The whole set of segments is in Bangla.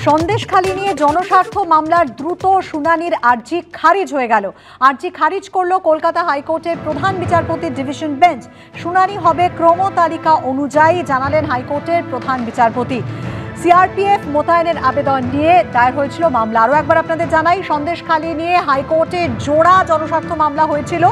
সন্দেশখালী নিয়ে জনস্বার্থ মামলার দ্রুত শুনানির আর্জি খারিজ হয়ে গেল। আর্জি খারিজ করলো কলকাতা হাইকোর্টের প্রধান বিচারপতি ডিভিশন বেঞ্চ। শুনানি হবে ক্রমতালিকা অনুযায়ী, জানালেন হাইকোর্টের প্রধান বিচারপতি। সিআরপিএফ মোতায়েনের আবেদন নিয়ে দায়ের হয়েছিল মামলা। আরও একবার আপনাদের জানাই, সন্দেশখালী নিয়ে হাইকোর্টে জোড়া জনস্বার্থ মামলা হয়েছিল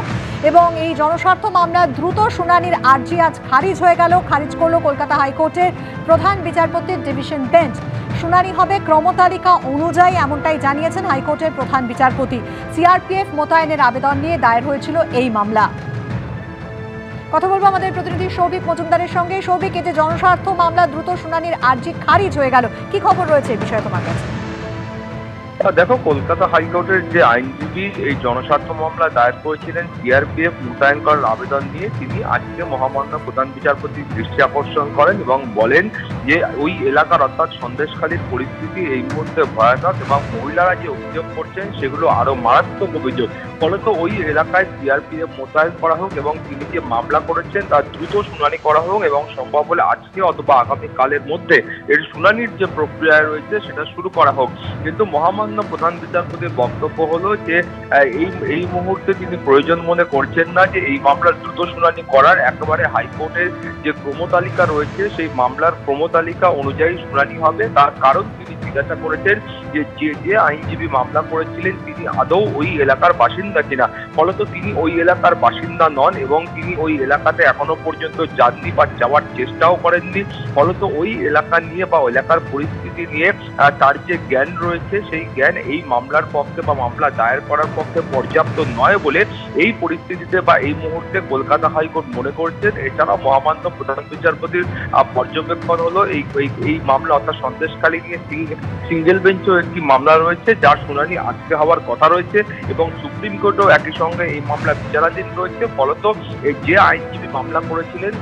এবং এই জনস্বার্থ মামলার দ্রুত শুনানির আর্জি আজ খারিজ হয়ে গেল। খারিজ করলো কলকাতা হাইকোর্টের প্রধান বিচারপতির ডিভিশন বেঞ্চ। শুনানি হবে ক্রমতালিকা অনুযায়ী, এমনটাই জানিয়েছেন হাইকোর্টের প্রধান বিচারপতি। সিআরপিএফ মোতায়েনের আবেদন নিয়ে দায়ের হয়েছিল এই মামলা। কথা বলবো আমাদের প্রতিনিধি সৌভিক মজুমদারের সঙ্গে। সৌভিক, এই যে জনস্বার্থ মামলা দ্রুত শুনানির আর্জি খারিজ হয়ে গেল, কি খবর রয়েছে এই বিষয়ে তোমার কাছে? দেখো, কলকাতা হাইকোর্টের যে আইনজীবী এই জনস্বার্থ মামলা দায়ের করেছিলেন সিআরপিএফ মোতায়েন করার আবেদন নিয়ে, তিনি আজকে মহামান্য প্রধান বিচারপতির দৃষ্টি আকর্ষণ করেন এবং বলেন যে ওই এলাকার অর্থাৎ সন্দেশখালীর পরিস্থিতি এই মুহূর্তে ভয়ানক এবং মহিলারা যে অভিযোগ করছেন সেগুলো আরো মারাত্মক অভিযোগ। ফলত ওই এলাকায় সিআরপিএফ মোতায়েন করা হোক এবং তিনি যে মামলা করেছেন তার দ্রুত শুনানি করা হোক এবং সম্ভব হলে আজকে অথবা আগামীকালের মধ্যে এর শুনানির যে প্রক্রিয়া রয়েছে সেটা শুরু করা হোক। কিন্তু মহামান্য প্রধান বিচারপতির বক্তব্য হলো যে এই মুহূর্তে তিনি প্রয়োজন মনে করছেন না যে এই মামলার দ্রুত শুনানি করার। একেবারে হাইকোর্টের যে ক্রমতালিকা রয়েছে সেই মামলার ক্রমতালিকা অনুযায়ী শুনানি হবে। তার কারণ তিনি জিজ্ঞাসা করেছেন যে আইনজীবী মামলা করেছিলেন তিনি আদৌ ওই এলাকার বাসিন্দা কিনা। ফলত তিনি ওই এলাকার বাসিন্দা নন এবং তিনি ওই এলাকাতে এখনো পর্যন্ত যাননি বা যাওয়ার চেষ্টাও করেননি। ফলত ওই এলাকা নিয়ে বা এলাকার পরিস্থিতি নিয়ে তার যে জ্ঞান রয়েছে সেই জ্ঞান এই মামলার পক্ষে বা মামলা দায়ের করার পক্ষে পর্যাপ্ত নয় বলে এই পরিস্থিতিতে বা এই মুহূর্তে কলকাতা হাইকোর্ট মনে করছেন। এছাড়া মহামান্য প্রধান বিচারপতির পর্যবেক্ষণ হলো এই মামলা অর্থাৎ সন্দেশখালী নিয়ে সিঙ্গেল বেঞ্চও একটি মামলা রয়েছে যার শুনানি আজকে হওয়ার কথা রয়েছে এবং সুপ্রিম কোর্টও একই সঙ্গে এই মামলা বিচারাধীন রয়েছে। ফলত যে আইনজীবী মামলা করেছিলেন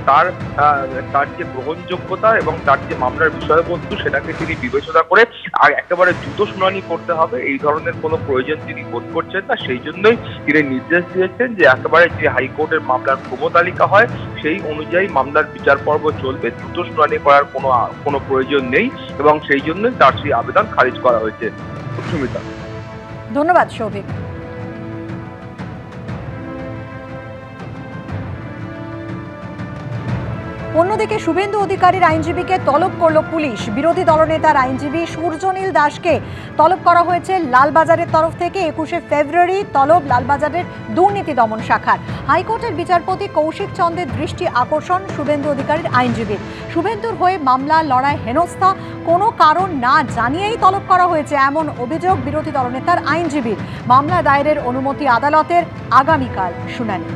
তার যে গ্রহণযোগ্যতা এবং তার যে মামলার বিষয়বস্তু সেটাকে তিনি বিবেচনা করে আর একেবারে দ্রুত শুনানি করতে হবে এই ধরনের কোনো প্রয়োজন তিনি বোধ করছেন না। সেই জন্যই তিনি নির্দেশ দিয়েছেন যে একেবারে যে হাইকোর্টের মামলার ক্রমতালিকা হয় সেই অনুযায়ী মামলার বিচার পর্ব চলবে, দ্রুত শুনানি করার কোনো প্রয়োজন নেই এবং সেই জন্যই তার সেই আবেদন খারিজ করা হয়েছে। সুমিতা, ধন্যবাদ সৌভিক। অন্যদিকে শুভেন্দু অধিকারীর আইনজীবীকে তলব করলো পুলিশ। বিরোধী দলনেতার আইনজীবী সূর্যনীল দাসকে তলব করা হয়েছে লালবাজারের তরফ থেকে। 21শে ফেব্রুয়ারি তলব লালবাজারের দুর্নীতি দমন শাখার। হাইকোর্টের বিচারপতি কৌশিক চন্দ্রের দৃষ্টি আকর্ষণ শুভেন্দু অধিকারীর আইনজীবীর। শুভেন্দুর হয়ে মামলা লড়াই হেনস্থা, কোনো কারণ না জানিয়েই তলব করা হয়েছে এমন অভিযোগ বিরোধী দলনেতার আইনজীবীর। মামলা দায়েরের অনুমতি আদালতের, আগামীকাল শুনানি।